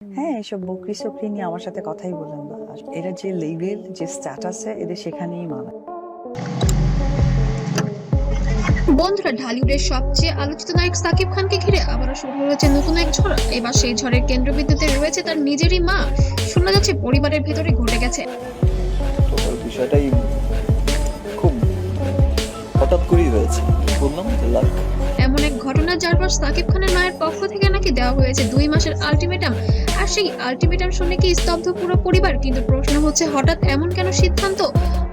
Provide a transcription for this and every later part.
হ্যাঁ, এসব বকরি-চকরি নিয়ে আমার সাথে কথাই বলেন না। আর এরা যে লেভেল, যে স্ট্যাটাসে এদের সেখানেই মানায়। বন্ধুরা, ঢালিউডের সবচেয়ে আলোচিত নায়ক সাকিব খানকে ঘিরে আবারও শুরু হয়েছে নতুন এক ঝড়। এবার সেই ঝড়ের কেন্দ্রবিন্দুতে রয়েছে তার নিজেরই মা। শোনা যাচ্ছে পরিবারের ভেতরে ঘটে গেছে টোটাল বিষয়টাই খুব হঠাৎ করেই হয়েছে। বললাম যে লাক। এমন এক ঘটনা, যার পর সাকিব খানের মায়ের পক্ষ থেকে নাকি দেওয়া হয়েছে 2 মাসের আলটিমেটাম। আর সেই আলটিমেটাম শুনে কি স্তব্ধ পুরো পরিবার? কিন্তু প্রশ্ন হচ্ছে, হঠাৎ এমন কেন সিদ্ধান্ত?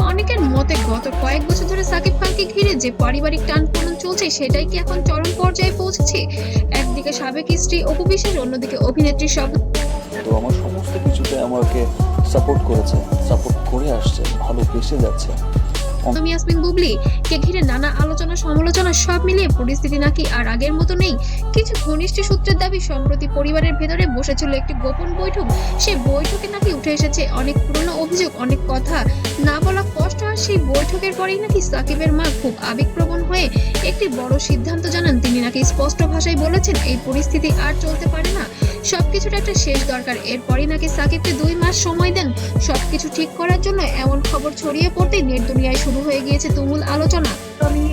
অনেকের মতে গত কয়েক বছর ধরে সাকিব খানকে ঘিরে যে পারিবারিক টানপোড়েন চলছে, সেটাই কি এখন চরম পর্যায়ে পৌঁছেছে? একদিকে সাবেক স্ত্রী অপু বিশ্বাস, অন্যদিকে অভিনেত্রী স্বপ্ন। তো আমার সমস্ত কিছুতে আমাকে সাপোর্ট করেছে, সাপোর্ট করে আসছে, ভালোবেসে যাচ্ছে। ইয়াসমিন বুবলি কে ঘিরে নানা আলোচনা সমালোচনা, সব মিলিয়ে পরিস্থিতি নাকি আর আগের মতো নেই। কিছু ঘনিষ্ঠ সূত্রের দাবি, সম্প্রতি পরিবারের ভেতরে বসেছিল একটি গোপন বৈঠক। সেই বৈঠকে নাকি উঠে এসেছে অনেক পুরনো অভিযোগ, অনেক কথা না বলা কষ্ট। আর সেই বৈঠকের পরেই নাকি সাকিবের মা খুব আবেগপ্রবণ হয়ে একটি বড় সিদ্ধান্ত জানান। তিনি নাকি স্পষ্ট ভাষায় বলেছেন, এই পরিস্থিতি আর চলতে পারে না, সবকিছুর একটা শেষ দরকার। এরপরই নাকি সাকিবকে 2 মাস সময় দেন সবকিছু ঠিক করার জন্য। এমন খবর ছড়িয়ে পড়তেই নেট দুনিয়ায় শুরু হয়ে গিয়েছে তুমুল আলোচনা। তো আমি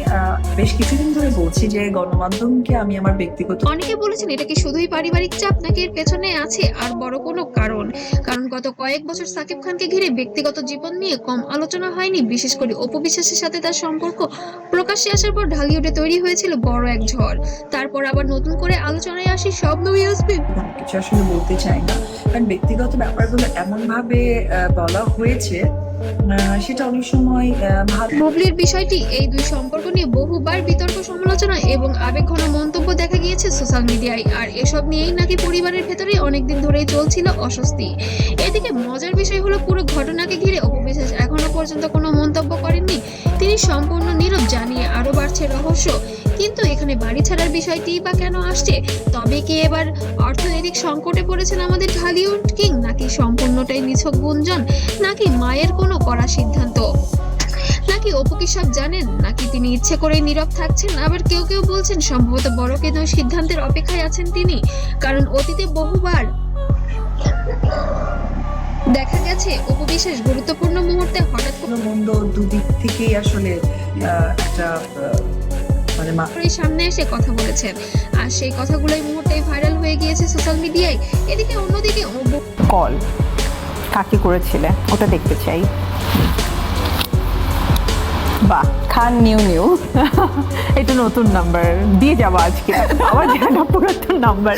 বেশ কিছুদিন ধরে বলছি যে গণমাধ্যমকে আমি আমার ব্যক্তিগত অনেকে বলেছেন, এটা কি শুধুই পারিবারিক চাপ, নাকি এর পেছনে আছে আর বড় কোনো কারণ? কারণ গত কয়েক বছর সাকিব খানকে ঘিরে ব্যক্তিগত জীবন নিয়ে কম আলোচনা হয়নি। বিশেষ করে অপু বিশ্বাসের সাথে তার সম্পর্ক প্রকাশ্যে আসার পর ঢালিউডে তৈরি হয়েছিল বড় এক ঝড়। তারপর আবার নতুন করে আলোচনায় আসি স্বপ্ন ইয়াসমিন। কোনো কিছু আসলে বলতে চাই না, কারণ ব্যক্তিগত ব্যাপারগুলো এমন ভাবে বলা হয়েছে, সেটা অনেক সময় ভালো। বুবলির বিষয়টি, এই দুই সম্পর্ক নিয়ে বহুবার বিতর্ক, সমালোচনা এবং আবেগঘন মন্তব্য দেখা গিয়েছে সোশ্যাল মিডিয়ায়। আর এসব নিয়েই নাকি পরিবারের ভেতরে অনেকদিন ধরেই চলছিল অস্বস্তি। এদিকে মজার বিষয় হলো, পুরো ঘটনাকে ঘিরে অপু বিশ্বাস এখনো পর্যন্ত কোনো মন্তব্য করেননি। তিনি সম্পূর্ণ নীরব, জানিয়ে আরো বাড়ছে রহস্য। কিন্তু এখানে বাড়ি ছাড়ার বিষয়টি বা কেন আসছে? তবে কি এবার অর্থনৈতিক সংকটে পড়েছেন আমাদের ঢালিউড কিং, নাকি সম্পূর্ণটাই নিছক গুঞ্জন, নাকি মায়ের কোনো কড়া সিদ্ধান্ত? নাকি অপু কি সব জানেন, নাকি তিনি ইচ্ছে করেই নীরব থাকছেন? আবার কেউ কেউ বলছেন, সম্ভবত বড় কোনো সিদ্ধান্তের অপেক্ষায় আছেন তিনি। কারণ অতীতে বহুবার দেখা গেছে অপু বিশ্বাস গুরুত্বপূর্ণ মুহূর্তে হঠাৎ কোনো মন্দ দুদিক থেকেই আসলে একটা মানে করে সামনে এসে কথা বলেছেন। আর সেই কথাগুলোই মুহূর্তেই ভাইরাল হয়ে গিয়েছে সোশ্যাল মিডিয়ায়। এদিকে অন্যদিকে কল কাকে করেছিলে ওটা দেখতে চাই। বাহ, খান নিউ এটা নতুন নাম্বার দিয়ে যাবো আজকে। আবার জানা পুরাতন নাম্বার,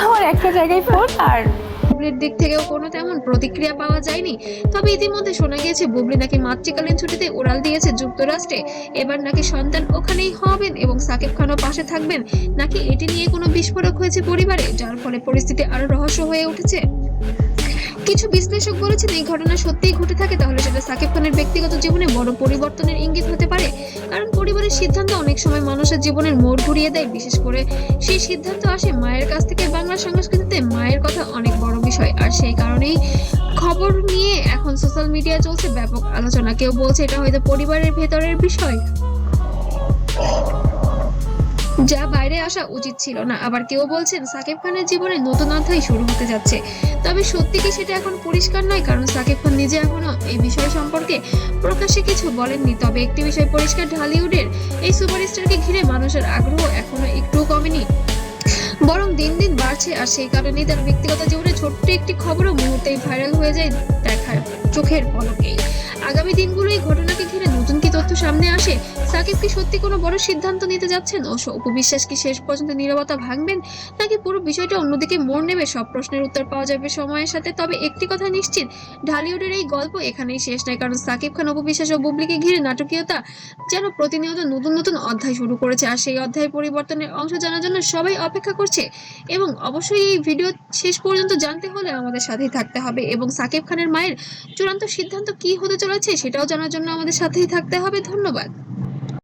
আমার একটা জায়গায় ফোন। আর বুবলির দিক থেকেও কোনো তেমন প্রতিক্রিয়া পাওয়া যায়নি। তবে ইতিমধ্যে শোনা গিয়েছে, বুবলি নাকি মাতৃকালীন ছুটিতে উড়াল দিয়েছে যুক্তরাষ্ট্রে। এবার নাকি সন্তান ওখানেই হবেন এবং সাকিব খানও পাশে থাকবেন। নাকি এটি নিয়ে কোনো বিস্ফোরক হয়েছে পরিবারে, যার ফলে পরিস্থিতি আরো রহস্য হয়ে উঠেছে? কিছু বিশ্লেষক বলেছেন, এই ঘটনা সত্যিই ঘটে থাকে, তাহলে সেটা সাকিব খানের ব্যক্তিগত জীবনে বড় পরিবর্তনের ইঙ্গিত হতে পারে। কারণ পরিবারের সিদ্ধান্ত অনেক সময় মানুষের জীবনের মোড় ঘুরিয়ে দেয়। বিশেষ করে সেই সিদ্ধান্ত আসে মায়ের কাছ থেকে। বাংলা সংস্কৃতিতে মায়ের কথা অনেক বড় বিষয়, আর সেই কারণেই খবর নিয়ে এখন সোশ্যাল মিডিয়ায় চলছে ব্যাপক আলোচনা। কেউ বলছে এটা হয়তো পরিবারের ভেতরের বিষয়, যা বাইরে আসা উচিত ছিল না। আবার কেউ বলছেন সাকিব খানের জীবনে নতুন অধ্যায় শুরু হতে যাচ্ছে। তবে সত্যি কি সেটা এখন পরিষ্কার নয়, কারণ সাকিব খান নিজে এখনো এই বিষয় সম্পর্কে প্রকাশ্যে কিছু বলেননি। তবে একটি বিষয় পরিষ্কার, ঢালিউডের এই সুপারস্টারকে ঘিরে মানুষের আগ্রহ এখনো একটুও কমেনি, বরং দিন দিন বাড়ছে। আর সেই কারণেই তার ব্যক্তিগত জীবনে ছোট্ট একটি খবরও মুহূর্তেই ভাইরাল হয়ে যায় দেখার চোখের পলকেই। আগামী দিনগুলো এই ঘটনাকে ঘিরে নতুন কি তথ্য সামনে আসে? সাকিব কি সত্যি কোনো বড় সিদ্ধান্ত নিতে যাচ্ছেন? ও অপু বিশ্বাস কি শেষ পর্যন্ত নীরবতা ভাঙবেন, নাকি পুরো বিষয়টা অন্যদিকে মোড় নেবে? সব প্রশ্নের উত্তর পাওয়া যাবে সময়ের সাথে। তবে একটি কথা নিশ্চিত, ঢালিউডের এই গল্প এখানেই শেষ নয়। কারণ সাকিব খান, অপু বিশ্বাস ও বুবলিকে ঘিরে নাটকীয়তা যেন প্রতিনিয়ত নতুন নতুন অধ্যায় শুরু করেছে। আর সেই অধ্যায়ের পরিবর্তনের অংশ জানার জন্য সবাই অপেক্ষা করছে। এবং অবশ্যই এই ভিডিও শেষ পর্যন্ত জানতে হলে আমাদের সাথেই থাকতে হবে, এবং সাকিব খানের মায়ের চূড়ান্ত সিদ্ধান্ত কি হতে চলেছে সেটাও জানার জন্য আমাদের সাথেই থাকতে হবে। ধন্যবাদ।